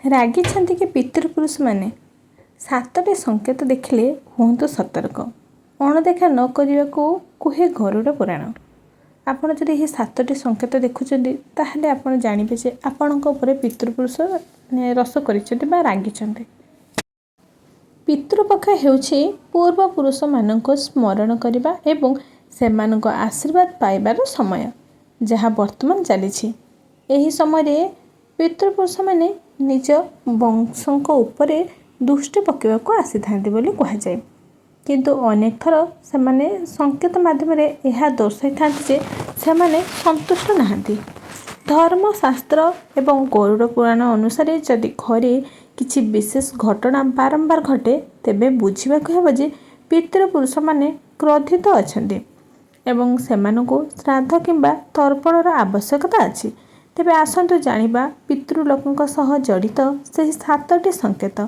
ରାଗିଛନ୍ତି କି ପିତୃପୁରୁଷ ମାନେ? ସାତଟି ସଂକେତ ଦେଖିଲେ ହୁଅନ୍ତୁ ସତର୍କ। ଅଣଦେଖା ନ କରିବାକୁ କୁହେ ଗରୁଡ଼ ପୁରାଣ। ଆପଣ ଯଦି ଏହି ସାତଟି ସଂକେତ ଦେଖୁଛନ୍ତି ତାହେଲେ ଆପଣ ଜାଣିବେ ଯେ ଆପଣଙ୍କ ଉପରେ ପିତୃପୁରୁଷ ରସ କରିଛନ୍ତି ବା ରାଗିଛନ୍ତି। ପିତୃପକ୍ଷ ହେଉଛି ପୂର୍ବପୁରୁଷମାନଙ୍କୁ ସ୍ମରଣ କରିବା ଏବଂ ସେମାନଙ୍କ ଆଶୀର୍ବାଦ ପାଇବାର ସମୟ, ଯାହା ବର୍ତ୍ତମାନ ଚାଲିଛି। ଏହି ସମୟରେ ପିତୃପୁରୁଷମାନେ ନିଜ ବଂଶଙ୍କ ଉପରେ ଦୃଷ୍ଟି ପକାଇବାକୁ ଆସିଥାନ୍ତି ବୋଲି କୁହାଯାଏ। କିନ୍ତୁ ଅନେକ ଥର ସେମାନେ ସଂକେତ ମାଧ୍ୟମରେ ଏହା ଦର୍ଶାଇଥାନ୍ତି ଯେ ସେମାନେ ସନ୍ତୁଷ୍ଟ ନାହାନ୍ତି। ଧର୍ମଶାସ୍ତ୍ର ଏବଂ ଗରୁଡ଼ ପୁରାଣ ଅନୁସାରେ ଯଦି ଘରେ କିଛି ବିଶେଷ ଘଟଣା ବାରମ୍ବାର ଘଟେ ତେବେ ବୁଝିବାକୁ ହେବ ଯେ ପିତୃପୁରୁଷମାନେ କ୍ରୋଧିତ ଅଛନ୍ତି ଏବଂ ସେମାନଙ୍କୁ ଶ୍ରାଦ୍ଧ କିମ୍ବା ତର୍ପଣର ଆବଶ୍ୟକତା ଅଛି। ତେବେ ଆସନ୍ତୁ ଜାଣିବା ପିତୃଲୋକଙ୍କ ସହ ଜଡ଼ିତ ସେହି ସାତଟି ସଂକେତ,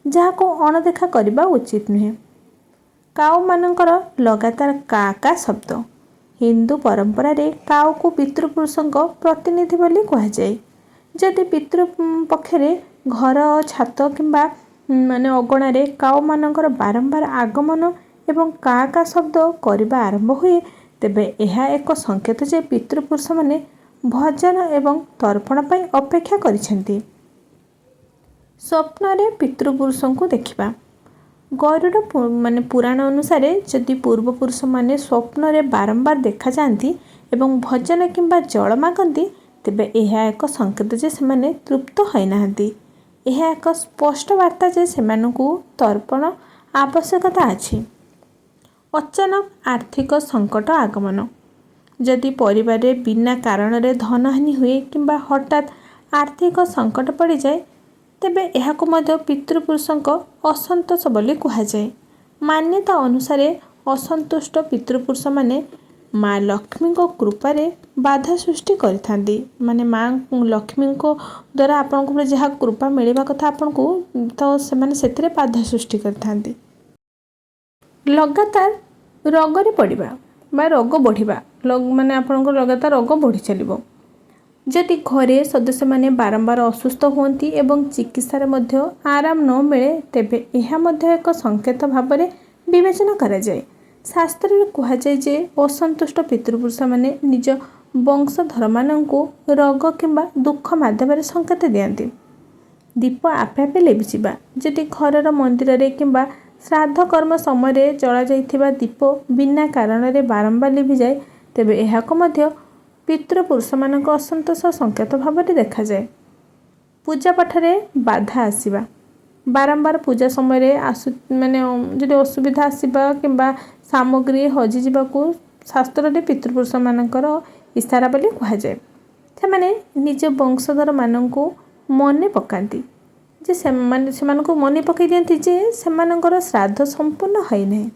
ଯାହାକୁ ଅଣଦେଖା କରିବା ଉଚିତ ନୁହେଁ। କାଉମାନଙ୍କର ଲଗାତାର କା କା ଶବ୍ଦ। ହିନ୍ଦୁ ପରମ୍ପରାରେ କାଉକୁ ପିତୃପୁରୁଷଙ୍କ ପ୍ରତିନିଧି ବୋଲି କୁହାଯାଏ। ଯଦି ପିତୃପକ୍ଷରେ ଘର, ଛାତ କିମ୍ବା ଅଗଣାରେ କାଉମାନଙ୍କର ବାରମ୍ବାର ଆଗମନ ଏବଂ କା କା ଶବ୍ଦ କରିବା ଆରମ୍ଭ ହୁଏ, ତେବେ ଏହା ଏକ ସଂକେତ ଯେ ପିତୃପୁରୁଷମାନେ ଭୋଜନ ଏବଂ ତର୍ପଣ ପାଇଁ ଅପେକ୍ଷା କରିଛନ୍ତି। ସ୍ୱପ୍ନରେ ପିତୃପୁରୁଷଙ୍କୁ ଦେଖିବା। ଗରୁଡ଼ ପୁରାଣ ଅନୁସାରେ ଯଦି ପୂର୍ବପୁରୁଷମାନେ ସ୍ୱପ୍ନରେ ବାରମ୍ବାର ଦେଖାଯାଆନ୍ତି ଏବଂ ଭୋଜନ କିମ୍ବା ଜଳ ମାଗନ୍ତି, ତେବେ ଏହା ଏକ ସଂକେତ ଯେ ସେମାନେ ତୃପ୍ତ ହୋଇନାହାନ୍ତି। ଏହା ଏକ ସ୍ପଷ୍ଟ ବାର୍ତ୍ତା ଯେ ସେମାନଙ୍କୁ ତର୍ପଣ ଆବଶ୍ୟକତା ଅଛି। ଅଚାନକ ଆର୍ଥିକ ସଙ୍କଟ ଆଗମନ। ଯଦି ପରିବାରରେ ବିନା କାରଣରେ ଧନହାନି ହୁଏ କିମ୍ବା ହଠାତ୍ ଆର୍ଥିକ ସଙ୍କଟ ପଡ଼ିଯାଏ, ତେବେ ଏହାକୁ ମଧ୍ୟ ପିତୃପୁରୁଷଙ୍କ ଅସନ୍ତୋଷ ବୋଲି କୁହାଯାଏ। ମାନ୍ୟତା ଅନୁସାରେ ଅସନ୍ତୁଷ୍ଟ ପିତୃପୁରୁଷମାନେ ମା ଲକ୍ଷ୍ମୀଙ୍କ କୃପାରେ ବାଧା ସୃଷ୍ଟି କରିଥାନ୍ତି। ମା ଲକ୍ଷ୍ମୀଙ୍କ ଦ୍ୱାରା ଆପଣଙ୍କ ଉପରେ ଯାହା କୃପା ମିଳିବା କଥା ଆପଣଙ୍କୁ, ତ ସେମାନେ ସେଥିରେ ବାଧା ସୃଷ୍ଟି କରିଥାନ୍ତି। ଲଗାତାର ରୋଗରେ ପଡ଼ିବା ବା ରୋଗ ବଢ଼ିବା, ଆପଣଙ୍କ ଲଗାତାର ରୋଗ ବଢ଼ି ଚାଲିବ। ଯଦି ଘରେ ସଦସ୍ୟମାନେ ବାରମ୍ବାର ଅସୁସ୍ଥ ହୁଅନ୍ତି ଏବଂ ଚିକିତ୍ସାରେ ମଧ୍ୟ ଆରାମ ନ ମିଳେ, ତେବେ ଏହା ମଧ୍ୟ ଏକ ସଂକେତ ଭାବରେ ବିବେଚନା କରାଯାଏ। ଶାସ୍ତ୍ରରେ କୁହାଯାଏ ଯେ ଅସନ୍ତୁଷ୍ଟ ପିତୃପୁରୁଷମାନେ ନିଜ ବଂଶଧରମାନଙ୍କୁ ରୋଗ କିମ୍ବା ଦୁଃଖ ମାଧ୍ୟମରେ ସଂକେତ ଦିଅନ୍ତି। ଦୀପ ଆପେ ଆପେ ଲିଭିଯିବା। ଯଦି ଘରର ମନ୍ଦିରରେ କିମ୍ବା ଶ୍ରାଦ୍ଧ କର୍ମ ସମୟରେ ଜଳାଯାଇଥିବା ଦୀପ ବିନା କାରଣରେ ବାରମ୍ବାର ଲିଭିଯାଏ, ତେବେ ଏହାକୁ ମଧ୍ୟ ପିତୃପୁରୁଷମାନଙ୍କ ଅସନ୍ତୋଷ ସଂକେତ ଭାବରେ ଦେଖାଯାଏ। ପୂଜାପାଠରେ ବାଧା ଆସିବା। ବାରମ୍ବାର ପୂଜା ସମୟରେ ଯଦି ଅସୁବିଧା ଆସିବା କିମ୍ବା ସାମଗ୍ରୀ ହଜିଯିବାକୁ ଶାସ୍ତ୍ରରେ ପିତୃପୁରୁଷମାନଙ୍କର ଇସାରା ବୋଲି କୁହାଯାଏ। ସେମାନେ ନିଜ ବଂଶଧରମାନଙ୍କୁ ମନେ ପକାନ୍ତି ଯେ ସେମାନଙ୍କୁ ମନେ ପକାଇ ଦିଅନ୍ତି ଯେ ସେମାନଙ୍କର ଶ୍ରାଦ୍ଧ ସମ୍ପୂର୍ଣ୍ଣ ହୋଇନାହିଁ।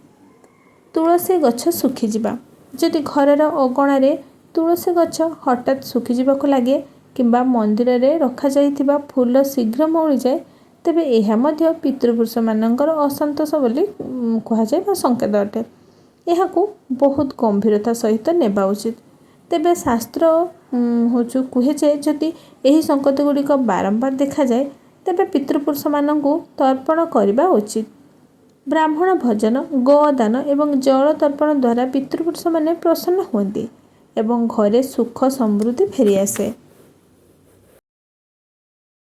ତୁଳସୀ ଗଛ ଶୁଖିଯିବା। ଯଦି ଘରର ଅଗଣାରେ ତୁଳସୀ ଗଛ ହଠାତ୍ ଶୁଖିଯିବାକୁ ଲାଗେ କିମ୍ବା ମନ୍ଦିରରେ ରଖାଯାଇଥିବା ଫୁଲ ଶୀଘ୍ର ମଉଳିଯାଏ, ତେବେ ଏହା ମଧ୍ୟ ପିତୃପୁରୁଷମାନଙ୍କର ଅସନ୍ତୋଷ ବୋଲି କୁହାଯାଏ ବା ସଂକେତ ଅଟେ। ଏହାକୁ ବହୁତ ଗମ୍ଭୀରତା ସହିତ ନେବା ଉଚିତ। ତେବେ ଶାସ୍ତ୍ର କୁହେ ଯେ ଯଦି ଏହି ସଂକେତ ଗୁଡ଼ିକ ବାରମ୍ବାର ଦେଖାଯାଏ, ତେବେ ପିତୃପୁରୁଷମାନଙ୍କୁ ତର୍ପଣ କରିବା ଉଚିତ। ବ୍ରାହ୍ମଣ ଭୋଜନ, ଗୋଦାନ ଏବଂ ଜଳ ତର୍ପଣ ଦ୍ୱାରା ପିତୃପୁରୁଷମାନେ ପ୍ରସନ୍ନ ହୁଅନ୍ତି ଏବଂ ଘରେ ସୁଖ ସମୃଦ୍ଧି ଫେରିଆସେ।